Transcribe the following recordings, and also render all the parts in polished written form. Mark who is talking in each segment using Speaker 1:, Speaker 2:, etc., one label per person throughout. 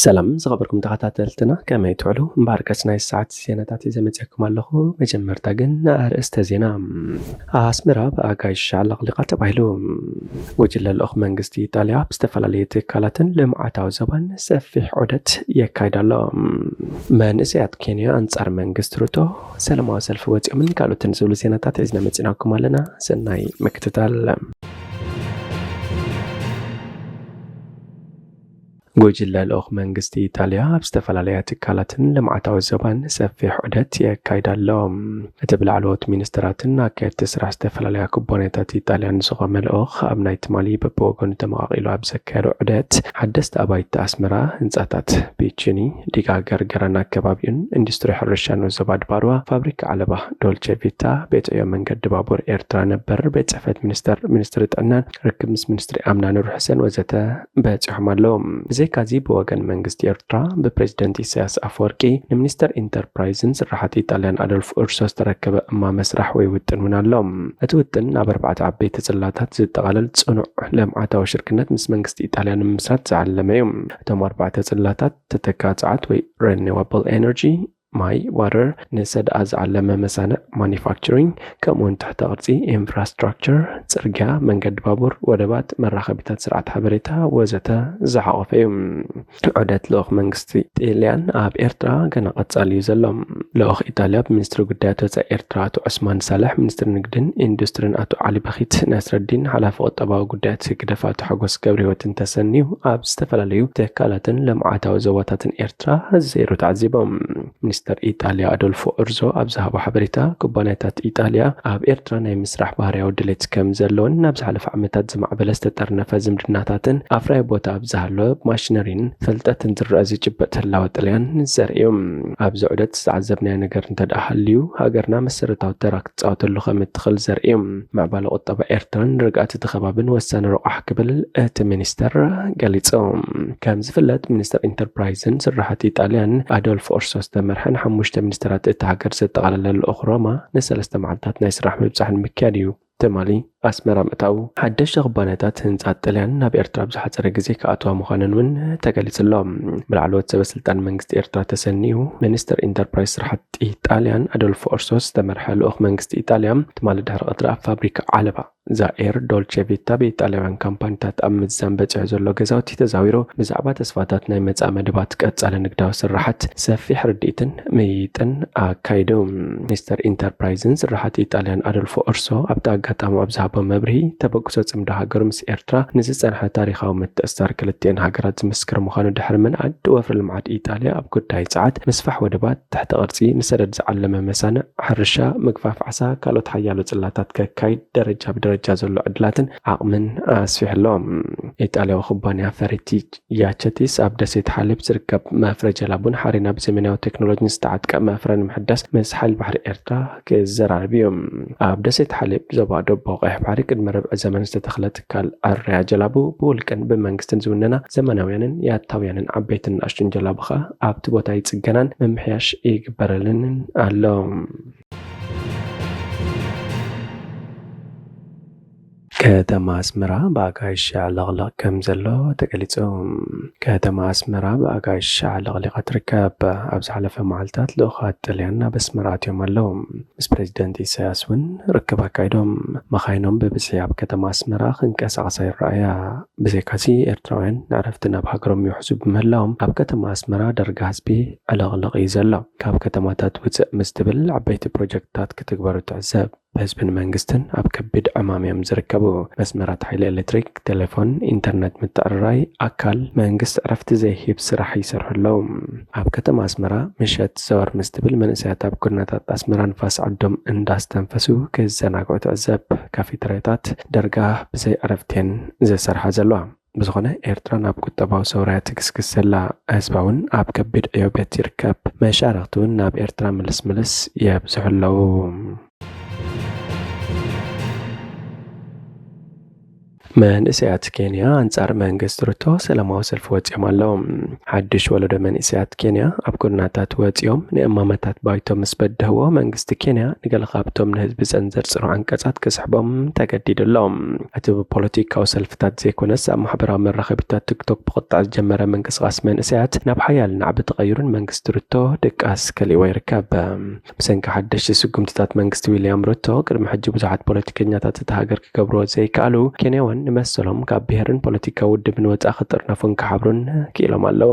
Speaker 1: ሰላም ዝኸበርኩም ተኸታተልትና ከመይ ትውዕሉ እምባርከስና ሰዓት ዜናታት ዘመጽኩም ኣለኹ መጀመርታ ግን ኣርእስተ ዜና ኣስመራ ብኣጋይሽ ኣለቕሊቓ ተባሂሉ ወጅለ ልኡኽ መንግስቲ ኢጣልያ ብዝተፈላለየ ትካላትን ልምዓታዊ ዘባን ሰፊሕ ዑደት የካይድ ኣሎ መንእሰያት ኬንያ አንጻር መንግስት ሩቶ ሰላማዊ ሰልፊ ወፂኦምን ካልኦትን ዝብሉ ዜናታት ሒዝና መፂናኩም ኣለና ሰናይ ምክትታል ጉጅለ ልኡኽ መንግስቲ ኢጣልያ ብዝተፈላለየ ትካላትን ልምዓታዊ ዘባን ሰፊሕ ዑደት የካይድ ኣሎ እቲ ብላዕለዎት ሚኒስትራትን ኣካየድቲ ስራሕ ዝተፈላለያ ኩባንያታት ኢጣልያን ዝኾነ ልኡኽ ኣብ ናይ ትማሊ በብወገኑ ተመቓቒሉ ኣብ ዘካየዶ ዑደት ሓደስቲ ኣባይቲ ኣስመራ ህንፃታት ፒችኒ ዲጋ ገርገራን ኣከባቢኡን ኢንዱስትሪ ሕርሻን ወዘባ ድባርዋ ፋብሪካ ዓለባ ዶልቼ ቪታ ቤት ዕዮ መንገዲ ባቡር ኤርትራ ነበር ቤት ጽሕፈት ሚኒስትሪ ጥዕናን ርክብ ምስ ሚኒስትሪ ኣምና ኑር ሕሰን ወዘተ በፂሖም ኣለዉ ካዚ በወገን መንግስት ኤርትራ በፕሬዝዳንት ኢሳያስ አፈወርቂ ሚኒስተር ኢንተርፕራይዝን ስራሕቲ ኢጣልያን አዶልፍ ኡርሶስ ተረከበ እማ መስራሕ ወይ ውጥን ውን ኣሎ እቲ ውጥን ኣብ 4 ዓበይቲ ጽላታት ዝጠቃለል ጽኑዕ ልምዓታዊ ሽርክነት ምስ መንግስቲ ኢጣልያን ንምስራት ዝዓለመ እዩ እቶም 4 ጽላታት ተተካጽዓት ወይ renewable energy ማይ ዋተር ንሰድኣ ዝዓለመ መሳንዕ ማኒፋክቸሪንግ ከምኡውን ትሕተ ቅርጺ ኢንፍራስትራክቸር ጽርግያ መንገዲ ባቡር ወደባት መራኸቢታት ስርዓት ሓበሬታ ወዘተ ዝሓቆፈ እዩ ዑደት ልኡኽ መንግስቲ ኢጣልያን ኣብ ኤርትራ ገና ቀጻሊ እዩ ዘሎ ልኡኽ ኢጣልያ ብሚኒስትሪ ጉዳያት ወፃኢ ኤርትራ ኣቶ ዑስማን ሳልሕ ሚኒስትሪ ንግድን ኢንዱስትሪን ኣቶ ዓሊ በኺት ነስረዲን ሓላፊ ቁጠባዊ ጉዳያት ግደፍ ኣቶ ሓጎስ ገብረ ህይወትን ተሰኒዩ ኣብ ዝተፈላለዩ ትካላትን ልምዓታዊ ዞባታትን ኤርትራ ዘይሩ ተዓዚቦም ሚኒስተር ኢጣልያ አዶልፎ ኡርዞ ኣብ ዝሃቦ ሓበሬታ ኩባንያታት ኢጣልያ ኣብ ኤርትራ ናይ ምስራሕ ባህርያዊ ድሌት ከም ዘለዎን ናብ ዝሓለፈ ዓመታት ዝማዕበለ ዝተጠርነፈ ዝምድናታትን ኣፍራይ ቦታ ኣብ ዝሃለወ ማሽነሪን ፍልጠትን ዝረአ ዝጭበጥ ህላወ ጣልያን ዘርእዩ ኣብዚ ዑደት ዝተዓዘብናዮ ነገር እንተደኣሃልዩ ሃገርና መሰረታዊ ተራ ክትፃወተሉ ከም እትኽእል ዘርእዩ ምዕባለ ቁጠባ ኤርትራን ርግኣት እቲ ከባብን ወሳኒ ረቑሕ ክብል እቲ ሚኒስተር ገሊፆም ከም ዝፍለጥ ሚኒስተር ኢንተርፕራይዝን ስራሕቲ ኢጣልያን አዶልፎ ኡርሶ ዝተመርሐ ሓሙሽተ ሚኒስትራት እቲ ሃገር ዘጠቃለለ ልኡኽ ሮማ ንሰለስተ መዓልታት ናይ ስራሕ ምብፃሕን ምክያድ እዩ ትማሊ ኣስመራ ምእታው ሓደሽቲ ኩባንያታት ህንፃት ጣልያን ናብ ኤርትራ ብዝሓፀረ ግዜ ከኣትዋ ምዃነን እውን ተገሊጹሎ ብላዕለዎት ሰበስልጣን መንግስቲ ኤርትራ ተሰኒዩ ሚኒስተር ኢንተርፕራይዝ ስራሕቲ ጣልያን አዶልፎ ኡርሶስ ዝተመርሐ ልኡኽ መንግስቲ ኢጣልያ ትማሊ ድሕሪ ቀትሪ ኣብ ፋብሪካ ዓለባ ዛኤር ዶልቼ ቪታ ብኢጣልያውያን ካምፓኒታት ኣብ ምዛም በፅሑ ዘሎ ገዛውቲ ተዛዊሩ ብዛዕባ ተስፋታት ናይ መጻ መደባት ቀጻለ ንግዳዊ ስራሕት ሰፊሕ ርድኢትን ምይይጥን ኣካይዱ ሚኒስተር ኢንተርፕራይዝን ስራሕቲ ኢጣልያን አዶልፎ ኡርሶ ኣብቲ ኣጋጣሚ ኣብ ዝሃቦ መብርሂ ተበግሶ ጽምዳ ሃገሩ ምስ ኤርትራ ንዝጸንሐ ታሪኻዊ ምትእስሳር ክልቲአን ሃገራት ዝምስክር ምዃኑ ድሕሪ ምንኣድ ወፍሪ ልምዓት ኢጣልያ ኣብ ጉዳይ ፀዓት ምስፋሕ ወደባት ትሕቲ ቅርጺ ንሰደድ ዝዓለመ መሳንዕ ሕርሻ ምግፋፍ ዓሳ ካልኦት ሓያሎ ጽላታት ከካይድ ደረጃ ደረጃ ዘሎ ዕድላትን ዓቕምን ኣስፊሕሎም ኢጣልያዊ ኩባንያ ፈሪቲ ያቸቲስ ኣብ ደሴት ሓሊብ ዝርከብ መፍረ ጀላቡን ሓሪና ብዘመናዊ ቴክኖሎጂ ዝተዓጥቀ መፍረ ንምሕዳስ ምስ ሓይሊ ባሕሪ ኤርትራ ክዘራርብ እዩ ኣብ ደሴት ሓሊብ ዞባ ዶቦ ቀይሕ ባሕሪ ቅድሚ ረብዒ ዘመን ዝተተኽለ ትካል ኣርያ ጀላቡ ብውልቅን ብመንግስትን ዝውነና ዘመናውያንን ያታውያንን ዓበይትን ንኣሽቱን ጀላቡኻ ኣብቲ ቦታ ይጽገናን ምምሕያሽ ይግበረልን ኣሎ ከተማ ኣስመራ ብኣጋይሽ ኣለቕልቕ ከም ዘሎ ተገሊጹ ከተማ ኣስመራ ብኣጋይሽ ኣለቕሊቓ ትርከብ ኣብ ዝሓለፈ መዓልታት ልኡኻት ጣልያን ናብ ኣስመራ ኣትዮም ኣለዉ ምስ ፕሬዚደንት ኢሳያስ እውን ርክብ ኣካይዶም መኻይኖም ብብዝሒ ኣብ ከተማ ኣስመራ ክንቀሳቐሳ ይረኣያ ብዘይካዚ ኤርትራውያን ንዕረፍቲ ናብ ሃገሮም ይውሕዙ ብምህላዎም ኣብ ከተማ ኣስመራ ዳርጋ ህዝቢ ዕለቕልቕ እዩ ዘሎ ካብ ከተማታት ውፅእ ምስ ትብል ዓበይቲ ፕሮጀክትታት ክትግበሩ ትዕዘብ በህዝብን መንግስትን ኣብ ከቢድ ዕማምዮም ዝርከቡ መስመራት ሓይሊ ኤሌክትሪክ ቴሌፎን ኢንተርኔት ምትዕርራይ ኣካል መንግስት ዕረፍቲ ዘይሂብ ስራሕ ይሰርሕለው ኣብ ከተማ ኣስመራ ምሸት ዘወር ምስ ትብል መንእሰያት ኣብ ኩነታት ኣስመራ ንፋስ ዓዶም እንዳስተንፈሱ ክዘናግዑ ትዕዘብ ካፌተርያታት ደርጋ ብዘይ ዕረፍትን ዘሰርሓ ዘለዋ ብዝኾነ ኤርትራ ናብ ቁጠባዊ ሰውራያ ትክስክስ ዘላ ህዝባ እውን ኣብ ከቢድ ዕዮበት ይርከብ መሻርክቲ እውን ናብ ኤርትራ ምልስ የብዝሑ ኣለው መንእሰያት ኬንያ አንጻር መንግስት ሩቶ ሰላማዊ ሰልፊ ወጽኦም ኣለዎም ሓድሽ ወለዶ መንእሰያት ኬንያ ኣብ ኩናታት ወጽኦም ንእማመታት ባይቶ ምስ በድህዎ መንግስቲ ኬንያ ንገለ ካብቶም ንህዝቢ ጸንዘር ጽኑዕ አንቀጻት ክስሕቦም ተገዲዶሎም እቲ ብፖለቲካዊ ሰልፍታት ዘይኮነስ ኣብ ማሕበራዊ መራኸቢታት ቲክቶክ ብቕጥዕ ዝጀመረ ምንቅስቓስ መንእሰያት ናብ ሓያል ናዕቢ ተቐይሩን መንግስቲ ሩቶ ድቃስ ከሊዎ ይርከብ ብሰንኪ ሓደሽቲ ስጉምትታት መንግስቲ ዊልያም ሩቶ ቅድሚ ሕጂ ብዙሓት ፖለቲከኛታት እቲ ሃገር ክገብርዎ ዘይከኣሉ ኬንያውን ንመሰሎም ካብ ብሄርን ፖለቲካዊ ውድብን ወጻኢ ክጥርነፉን ክሓብሩን ክኢሎም ኣለዉ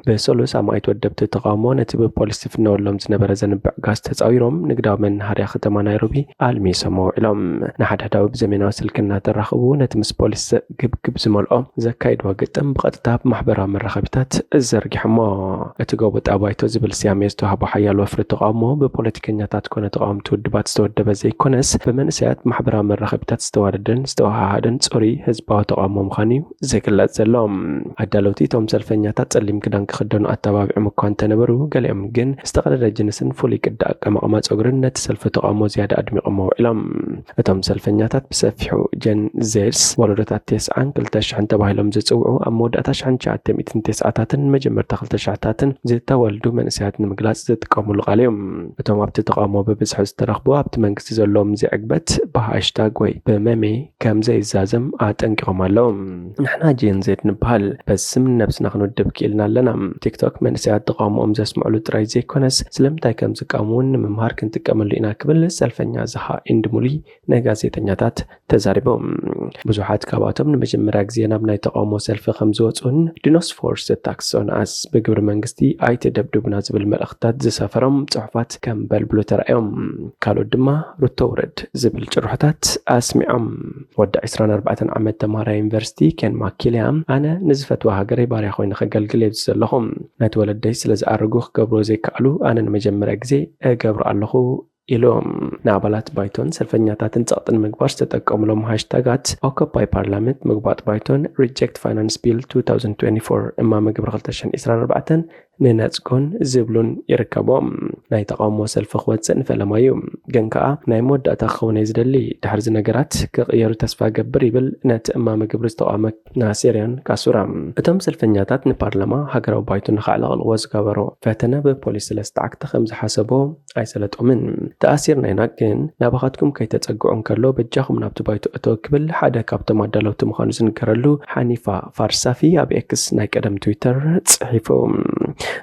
Speaker 1: ብሰሉስ ኣማይት ወደብቲ ተቃውሞ ነቲ ብፖሊስ ዝፍነወሎም ዝነበረ ዘንብዕ ጋዝ ተፃዊሮም ንግዳዊ መናሃርያ ከተማ ናይሮቢ ኣልሚሶም ውዒሎም ንሓድሕዳዊ ብዘመናዊ ስልኪ እናተራኸቡ ነቲ ምስ ፖሊስ ግብግብ ዝመልኦ ዘካይድዎ ግጥም ብቐጥታ ብማሕበራዊ መራኸቢታት ዘርጊሖሞ እቲ ጎቦ ጣባይቶ ዝብል ስያሜ ዝተዋህቦ ሓያል ወፍሪ ተቃውሞ ብፖለቲከኛታት ኮነ ተቃውምቲ ውድባት ዝተወደበ ዘይኮነስ ብመንእሰያት ማሕበራዊ መራኸቢታት ዝተዋደደን ዝተዋሃሃደን ጾሪ ህዝባዊ ተቃውሞ ምዃኑ ዝግለጽ ዘሎ ኣዳለውቲ ቶም ሰልፈኛታት ጸሊም ክዳን ክኽደኑ ኣተባቢዖም እኳ እንተነበሩ ገሊኦም ግን ዝተቐደደ ጅንስን ፍሉይ ቅዲ ኣቀማቕማ ጸጉርን ነቲ ሰልፊ ተቃውሞ ዝያዳ ኣድሚቖም ውዒሎም እቶም ሰልፈኛታት ብሰፊሑ ጀን ዜድስ ወለዶታት 92,000 ተባሂሎም ዝጽውዑ ኣብ መወዳእታ 1990ታትን መጀመርታ 2000ታትን ዝተወልዱ መንእሰያት ንምግላጽ ዝጥቀሙሉ ቃል እዮም እቶም ኣብቲ ተቃውሞ ብብዝሒ ዝተረኽቡ ኣብቲ መንግስቲ ዘለዎም ዘይዕግበት ብሃሽታግ ወይ በመሜ ከም ዘይዛዘም ኣጠንቂቖም ኣለዉ ንሕና ጀን ዜድ ንበሃል በስም ነብስና ክንውድብ ክኢልና ኣለና ቲክቶክ መንእሰያት ተቃውሞኦም ዘስምዑሉ ጥራይ ዘይኮነስ ስለምንታይ ከም ዝቃወሙን ንምምሃር ክንጥቀመሉ ኢና ክብል ሰልፈኛ ዝሃ ኢንድሙሊ ንጋዜጠኛታት ተዛሪቦም ብዙሓት ካብኣቶም ንመጀመርያ ግዜ ናብ ናይ ተቃውሞ ሰልፊ ከም ዝወፁን ዲኖስ ፎርስ ታክስ ኦን ኣስ ብግብሪ መንግስቲ ኣይተደብድቡና ዝብል መልእኽትታት ዝሰፈሮም ጽሑፋት ከም በልብሎ ተራእዮም ካልኦት ድማ ሩቶ ውረድ ዝብል ጭርሖታት ኣስሚዖም ወዲ 24 ዓመት ተማሃራይ ዩኒቨርሲቲ ኬን ማኪልያ ኣነ ንዝፈትዋ ሃገረይ ባርያ ኮይነ ከገልግል የብዝ ዘለኹም ነቲ ወለደይ ስለ ዝኣርጉ ክገብሮ ዘይከኣሉ ኣነ ንመጀመርያ ግዜ እገብሮ ኣለኹ ኢሎም ንኣባላት ባይቶን ሰልፈኛታትን ጸቕጥን ምግባር ዝተጠቀሙሎም ሃሽታጋት ኦኮፓይ ፓርላመንት ምግባጥ ባይቶን ሪጀክት ፋይናንስ ቢል 2024 እማመ ግብሪ 2024 ንነጽጎን ዝብሉን ይርከቦም ናይ ተቃውሞ ሰልፊ ክወፅእ ንፈለማዩ ግን ከዓ ናይ መወዳእታ ክኸውን ዝደሊ ድሕሪ ነገራት ክቕየሩ ተስፋ ገብር ይብል ነቲ እማመ ግብሪ ዝተቃወመ ናሲርያን ካሱራ እቶም ሰልፈኛታት ንፓርላማ ሃገራዊ ባይቶ ንኸዕለቕልዎ ዝገበሮ ፈተነ ብፖሊስ ሰለስተ ዓክቲ ከም ዝሓሰቦ ኣይሰለጦምን ተኣሲር ናይና ግን ናባኻትኩም ከይተጸግዑን ከሎ በጃኹም ናብቲ ባይቶ እተው ክብል ሓደ ካብቶም ኣዳለውቲ ምዃኑ ዝንገረሉ ሓኒፋ ፋርሳፊ ኣብ ኤክስ ናይ ቀደም ትዊተር ጽሒፎም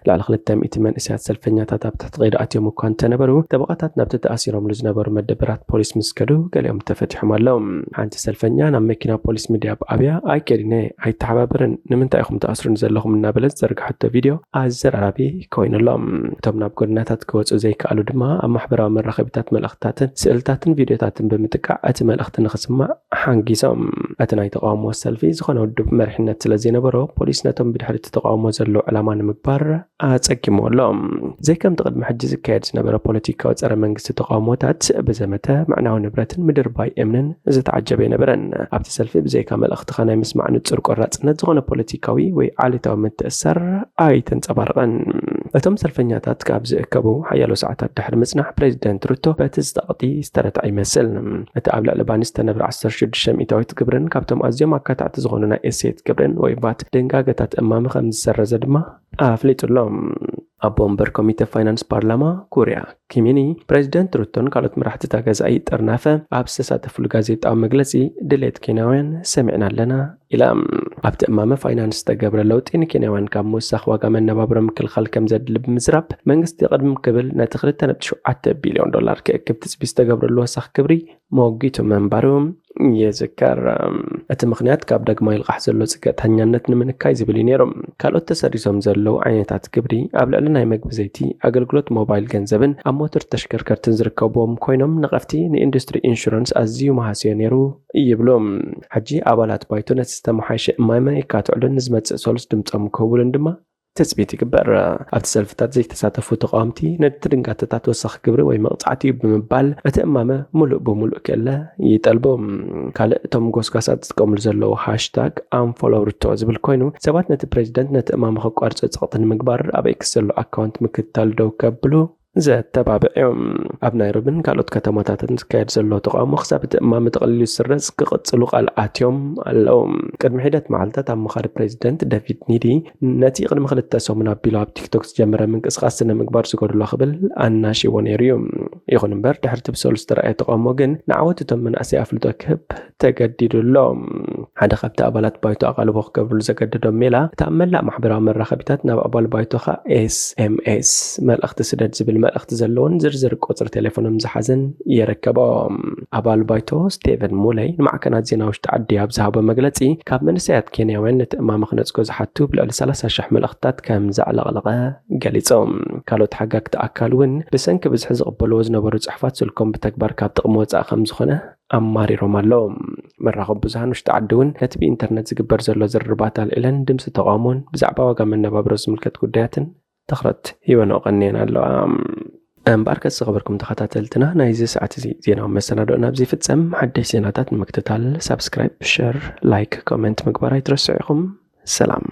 Speaker 1: ላዕሊ 200 መንእሰያት ሰልፈኛታት ኣብ ትሕቲ ቀይዲ ኣትዮም እኳ እንተነበሩ ጠበቓታት ናብቲ ተኣሲሮምሉ ዝነበሩ መደበራት ፖሊስ ምስከዱ ገሊኦም ተፈቲሖም ኣለዉ ሓንቲ ሰልፈኛ ናብ መኪና ፖሊስ ሚድያ ብኣብያ ኣይከዲነ ኣይተሓባበርን ንምንታይ ኢኹም ተኣስሩን ዘለኹም እናበለት ዘርግሐቶ ቪድዮ ኣዘራራቢ ኮይኑሎም እቶም ናብ ጎድናታት ክወፁ ዘይከኣሉ ድማ ኣብ ማሕበራዊ መራኸቢታት መልእኽትታትን ስእልታትን ቪድዮታትን ብምጥቃዕ እቲ መልእኽቲ ንኽስማዕ ሓንጊሶም እቲ ናይ ተቃውሞ ሰልፊ ዝኾነ ውድብ መሪሕነት ስለ ዘይነበሮ ፖሊስ ነቶም ብድሕሪ እቲ ተቃውሞ ዘለዎ ዕላማ ንምግባር ኣጸጊሞሎም ዘይከም ቅድሚ ሕጂ ዝካየድ ዝነበረ ፖለቲካዊ ጸረ መንግስቲ ተቃውሞታት ብዘመተ ምዕናዊ ንብረትን ምድር ባይ እምንን ዝተዓጀበ ይነበረን ኣብቲ ሰልፊ ብዘይካ መልእኽትኻ ናይ ምስማዕ ንጹር ቆራጽነት ዝኾነ ፖለቲካዊ ወይ ዓሌታዊ ምትእስሳር ኣይተንጸባርቐን እቶም ሰልፈኛታት ካብ ዝእከቡ ሓያሎ ሰዓታት ድሕሪ ምጽናሕ ፕሬዚደንት ሩቶ በቲ ዝጠቕጢ ዝተረትዐ ይመስል እቲ ኣብ ልዕሊ ባኒ ዝተነብረ 1600 ግብርን ካብቶም ኣዝዮም ኣካታዕቲ ዝኾኑ ናይ እሴት ግብርን ወይ ቫት ደንጋገታት እማሚ ከም ዝሰረዘ ድማ ኣፍሊጡሎም ኣብ ወንበር ኮሚቴ ፋይናንስ ፓርላማ ኮርያ ኪሚኒ ፕሬዚደንት ሩቶን ካልኦት መራሕቲ ገዛኢ ጥርናፈ ኣብ ዝተሳተፍሉ ጋዜጣዊ መግለጺ ድሌት ኬንያውያን ሰሚዕና ኣለና ኢላ ኣብቲ እማመ ፋይናንስ ዝተገብረ ለውጢ ንኬንያውያን ካብ ምውሳኽ ዋጋ መነባብሮ ምክልኻል ከም ዘድሊ ብምዝራብ መንግስቲ ቅድሚ ክብል ነቲ 2.7 ቢልዮን ዶላር ክእክብ ትጽቢ ዝተገብረሉ ወሳኺ ክብሪ መወጊቱ መንባሩ የዝከር እቲ ምኽንያት ካብ ዳግማይ ልቓሕ ዘሎ ጽገተኛነት ንምንካይ ዝብል ነይሮም ካልኦት ተሰሪዞም ዘለው ዓይነታት ግብሪ ኣብ ልዕሊ ናይ መግቢ ዘይቲ ኣገልግሎት ሞባይል ገንዘብን ኣብ ሞተር ተሽከርከርትን ዝርከብዎም ኮይኖም ንቐፍቲ ንኢንዱስትሪ ኢንሹራንስ ኣዝዩ መሃስዮ ነይሩ ይብሎም ሕጂ ኣባላት ባይቶ ነቲ ዝተመሓየሸ እማመ የካትዕሉን ንዝመጽእ ሰሉስ ድምፆም ክህቡሉን ድማ ተጽቢት ይግበር ኣብቲ ሰልፍታት ዘይተሳተፉ ተቃዋምቲ ነቲ ድንጋተታት ወሳኺ ግብሪ ወይ መቕጻዕቲ ብምባል እቲ እማመ ሙሉእ ብምሉእ ከለ ይጠልቦም ካልእ እቶም ጎስጓሳት ዝጥቀምሉ ዘለዉ ሃሽታግ አንፎሎው ሩቶ ዝብል ኮይኑ ሰባት ነቲ ፕሬዚደንት ነቲ እማመ ከቋርጾ ጸቕጢ ንምግባር ኣብ ኤክስ ዘሎ ኣካውንት ምክትታል ደው ከብሉ ዘተባብዑም ኣብ ናይሮብን ካልኦት ከተማታትን ዝካየድ ዘሎ ተቃውሞ ክሳብ እማም ተቐሊሉ ዝስረጽ ክቕጽሉ ቃልኣትዮም ኣለዉ ቅድሚ ሒደት መዓልታት ኣብ ምኻድ ፕሬዚደንት ዴቪድ ኒዲ ነቲ ቅድሚ 2 ሰሙን ኣቢሉ ኣብ ቲክቶክ ዝጀመረ ምንቅስቓስ ስነ ምግባር ዝገድሎ ክብል ኣናሺዎ ነይሩ እዩ ይኹን እምበር ድሕሪ ትብሰሉ ዝተረኣየ ተቃውሞ ግን ንዓወት እቶም መናእሰይ ኣፍልጦ ክህብ ተገዲዱሎ ሓደ ካብቲ ኣባላት ባይቶ ኣቓልቦ ክገብርሉ ዘገደዶም ሜላ እታ መላእ ማሕበራዊ መራኸቢታት ናብ ኣባል ባይቶኻ SMS መልእኽቲ ስደድ ዝብል መልእኽቲ ዘለዎን ዝርዝር ቁጽሪ ቴሌፎኖም ዝሓዘን የረከቦም ኣባል ባይቶ ስቴቨን ሙሌይ ንማዕከናት ዜና ውሽጢ ዓዲ ኣብ ዝሃቦ መግለጺ ካብ መንእሰያት ኬንያውያን ነቲ እማም ክነጽጎ ዝሓቱ ብልዕሊ 30,000 መልእኽትታት ከም ዘዕለቕለቐ ገሊጾም ካልኦት ሓጋግቲ ኣካል እውን ብሰንኪ ብዝሒ ዝቕበልዎ ዝነበሩ ጽሑፋት ስልኮም ብተግባር ካብ ጥቕሚ ወጻኢ ከም ዝኾነ ኣማሪሮም ኣለዎም መራኸቢ ብዙሃን ውሽጢ ዓዲ እውን ነቲ ብኢንተርነት ዝግበር ዘሎ ዝርርባት ኣልዒለን ድምፂ ተቃውሞን ብዛዕባ ዋጋ መነባብሮ ዝምልከት ጉዳያትን ትኹረት ሂበን ቀኒየን ኣለዋ እምበር ከስኸበርኩም ተኸታተልትና ናይዚ ሰዓት እዚ ዜናዊ መሰናዶና ኣብዚ ፍጸም ሓደሽ ዜናታት ንምክትታል ሰብስክራይብ ሼር ላይክ ኮሜንት ምግባር ኣይትረስዑ ኢኹም ሰላም